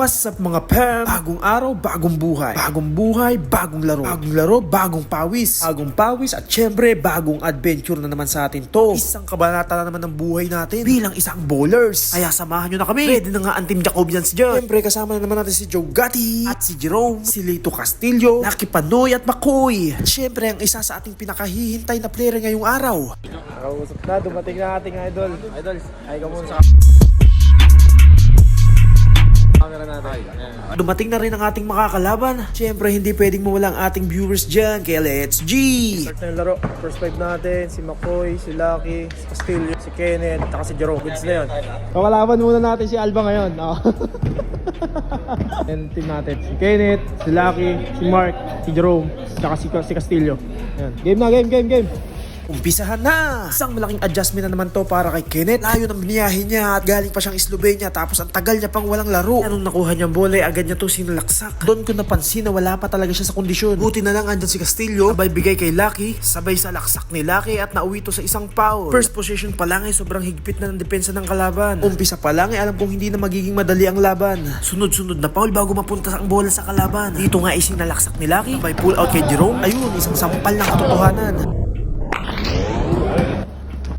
What's up mga pam? Bagong araw, bagong buhay. Bagong buhay, bagong laro. Bagong laro, bagong pawis. Bagong pawis at syempre bagong adventure na naman sa atin to. Isang kabanata na naman ng buhay natin bilang isang bowlers. Kaya samahan nyo na kami. Ready na nga ang Team Jacobians dyan. Syempre kasama na naman natin si Joe Gatti at si Jerome, si Lito Castillo, Lucky Panoy at Makoy. At syempre ang isa sa ating pinakahihintay na player ngayong araw. Nakausap na, dumating na ating idol. Idol, ay ka muna sa camera natin. Dumating na rin ang ating makakalaban. Syempre hindi pwedeng mawala ang ating viewers dyan. Kaya let's G! Start na yung laro. First five natin, si Makoy, si Lucky, si Castillo, si Kenneth, at si Jerome. Goods na yun. Pakalaban muna natin si Alba ngayon. Yan team natin. Si Kenneth, si Lucky, si Mark, si Jerome, at si Castillo. Yan. Game na, game. Umpisahan na! Isang malaking adjustment na naman to para kay Kenneth. Layo ng biniyahe niya at galing pa siyang Slovenia tapos ang tagal niya pang walang laro. Anong nakuha niyang bola agad niya to sinalaksak. Doon ko napansin na wala pa talaga siya sa kondisyon. Buti na lang andyan si Castillo, sabay bigay kay Lucky, sabay sa laksak ni Lucky at nauwi to sa isang foul. First possession pa lang sobrang higpit na ng depensa ng kalaban. Umpisa pa lang alam kong hindi na magiging madali ang laban. Sunod-sunod na foul bago mapunta ang bola sa kalaban. Dito nga isinalaksak ni Lucky, sabay pull out kay Jerome. Ayun, isang sampal ng katotohanan.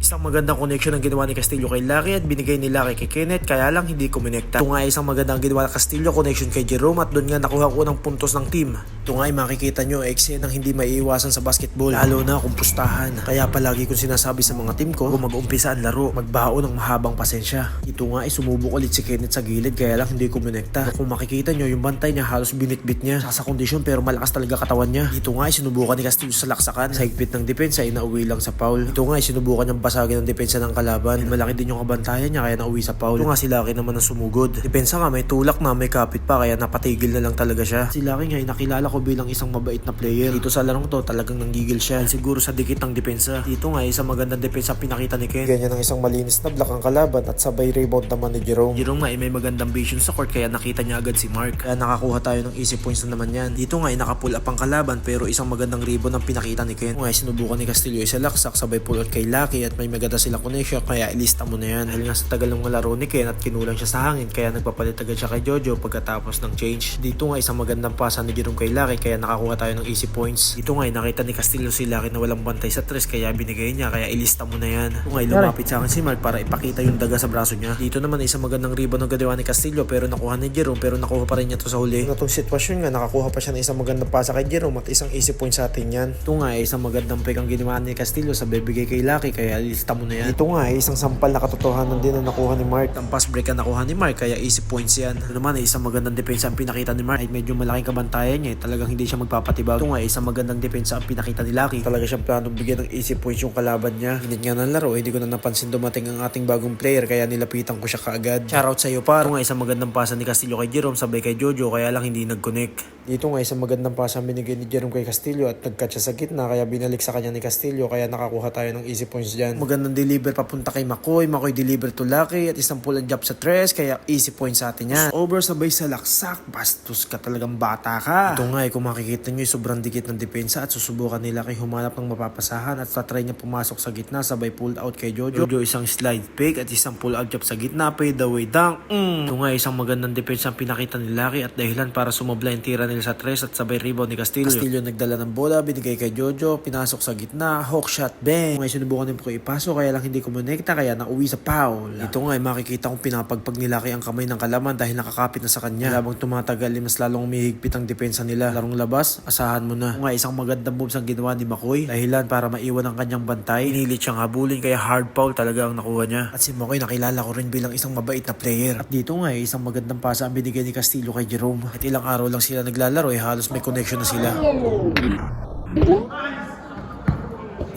Isang magandang connection ang ginawa ni Castillo kay Lucky at binigay ni Lucky kay Kenneth kaya lang hindi kumonekta. Ito nga isang magandang ginawa ni Castillo connection kay Jerome at doon nga nakuha ko ng puntos ng team. Ito nga ay makikita nyo eksena ng hindi maiiwasan sa basketball lalo na kung pustahan. Kaya palagi kong sinasabi sa mga team ko kung mag-umpisa ang laro, magbaon ng mahabang pasensya. Ito nga ay sumubok ulit si Kenneth sa gilid kaya lang hindi kumonekta. Kung makikita nyo yung bantay niya halos binitbit niya sa kondisyon pero malakas talaga katawan niya. Ito nga ay sinubukan ni Castillo sa laksakan. Sa higpit ng depensa ay nauwi lang sa foul. Ito nga ay sinubukan niyang basagin ng depensa ng kalaban. Malaki din yung kabantayan niya kaya nauwi sa foul. Ito nga si Lucky naman ang sumugod. Depensa nga may tulak na may kapit pa kaya napatigil na lang talaga siya. Si Lucky nga ay nakilala ko bilang isang mabait na player. Dito sa larong to talagang nanggigil siya. Siguro sa dikit ng depensa. Dito nga isang magandang depensa pinakita ni Ken. Ganyan ang isang malinis na block ang kalaban at sabay rebound naman ni Jerome. Jerome nga ay may magandang vision sa court kaya nakita niya agad si Mark. Kaya nakakuha tayo ng easy points na naman yan. Dito nga ay nakapull up ang kalaban pero isang magandang rebound ang pinakita ni Ken. Nga ay sinubukan ni Castillo isa laksak sabay pull out kay Lucky at may maganda silang connection kaya ilista mo na yan. Dahil nga sa tagal ng laro ni Ken at kinulang siya sa hangin kaya nagpapalit agad siya kay Jojo pagkatapos ng change. Dito nga isang magandang pasa ni Jerome kay Lucky kaya nakakuha tayo ng easy points. Dito nga ay nakita ni Castillo si Lucky na walang bantay sa tres kaya binigay niya kaya ilista mo na yan. Dito nga ay lumapit sa akin si Mark para ipakita yung daga sa braso niya. Dito naman isang magandang rebound ng gagawa ni Castillo pero nakuha ni Jerome pero nakuha pa rin niya to sa huli. Na itong sitwasyon nga nakakuha pa siya ng isang magandang pasa kay Jerome at isang easy point sa atin yan. Ito nga ay isang magandang pick ang ginawa ni Castillo sa bibigay kay Lucky kaya ilista mo na yan. Dito nga ay isang sampal na katotohanan din na nakuha ni Mark. Ang pass break ang nakuha ni Mark kaya easy points yan. Ito naman ay isang magandang depensa ang pinakita ni Mark. Ay medyo malaking kabantayan niya talagang hindi siya magpapatibag. Ito nga ay isang magandang depensa ang pinakita ni Lucky. Talaga siyang planong bigyan ng easy points yung kalaban niya. Hinit nga ng laro hindi ko na napansin dumating ang ating bagong player kaya nilapitan ko siya kaagad. Shoutout sa iyo par. Ito nga isang magandang pasa ni Castillo kay Jerome sabay kay Jojo kaya lang hindi nag-connect. Dito nga isang magandang pasa ang binigay ni Jerome kay Castillo at nag-catch siya sa gitna kaya binalik sa kanya ni Castillo kaya nakakuha tayo ng easy points dyan. Magandang deliver papunta kay Makoy deliver to Lucky at isang pull and jump sa tres kaya easy points sa atin yan. Over sabay sa laksak, bastos ka talagang bata ka. Ito nga kung makikita nyo sobrang dikit ng depensa at susubukan ni Lucky humanap ng mapapasahan at tatry niya pumasok sa gitna sabay pulled out kay Jojo. Jojo isang slide pick at isang pull out jump sa gitna fade away dunk. Ito nga isang magandang depensa ang pinakita ni Lucky at dahilan para sumobla yung tira nila sa tres at sabay rebound ni Castillo. Castillo nagdala ng bola, binigay kay Jojo, pinasok sa gitna, hook shot, bang. Ngayon sinubukan din po ipasok kaya lang hindi kumonekta kaya nauwi sa foul. Ito nga ay makikita kong pinapagpag ni Lucky ang kamay ng kalaban dahil nakakapit na sa kanya. Habang tumatagal mas lalong umihigpit ang depensa nila. Larong labas, asahan mo na. Ito nga isang magandang moves ang ginawa ni Makoy. Dahilan para maiwan ang kanyang bantay. Pinilit siyang habulin kaya hard foul talaga ang nakuha niya. At si Makoy nakilala ko rin bilang isang mabait na player. At dito nga isang magandang pasa ang binigay ni Castillo kay Jerome. At ilang araw lang sila naglalaro halos may connection na sila.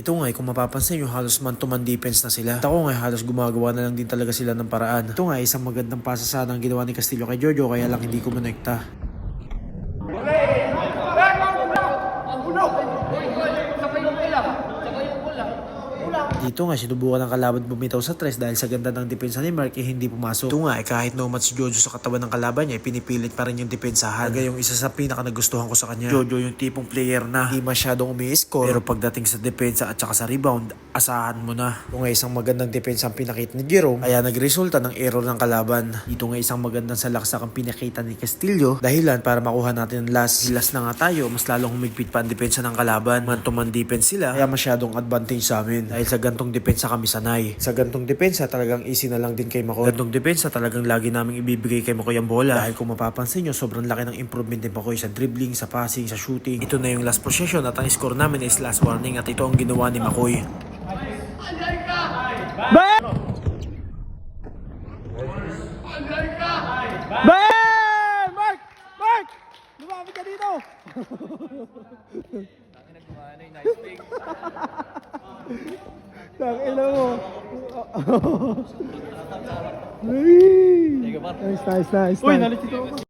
Ito nga kung mapapansin nyo halos man-to-man defense na sila. At ako nga halos gumagawa na lang din talaga sila ng paraan. Ito nga isang magandang pasa sana ang ginawa ni Castillo kay Jojo kaya lang hindi kumonekta. Dito nga, sinubukan ng kalaban bumitaw sa tres dahil sa ganda ng depensa ni Mark hindi pumasok. Ito nga, kahit no match Jojo sa katawan ng kalaban niya, pinipilit pa rin yung depensahan. Talaga yung isa sa pinaka nagustuhan ko sa kanya. Jojo yung tipong player na hindi masyadong umi-score, pero pagdating sa depensa at saka sa rebound, asahan mo na. Ito nga isang magandang depensa ang pinakita ni Jerome, kaya nagresulta ng error ng kalaban. Dito nga isang magandang salaksak ang pinakita ni Castillo, dahilan para makuha natin ang last. Last na nga tayo, mas lalong humigpit pa ang depensa ng kalaban. Man-to-man defense sila, kaya masyadong advantage sa amin. Dahil sa gantong depensa kami sanay. Sa gantong depensa talagang easy na lang din kay Makoy. Gantong depensa talagang lagi naming ibibigay kay Makoy ang bola. Dahil kung mapapansin nyo, sobrang laki ng improvement ni Makoy sa dribbling, sa passing, sa shooting. Ito na yung last possession at ang score namin is last warning at ito ang ginawa ni Makoy. Ben! Mark! Mark! Lumapit ka dito! Tangina mo. Nice, nice, nice. Uy, nalit dito ako.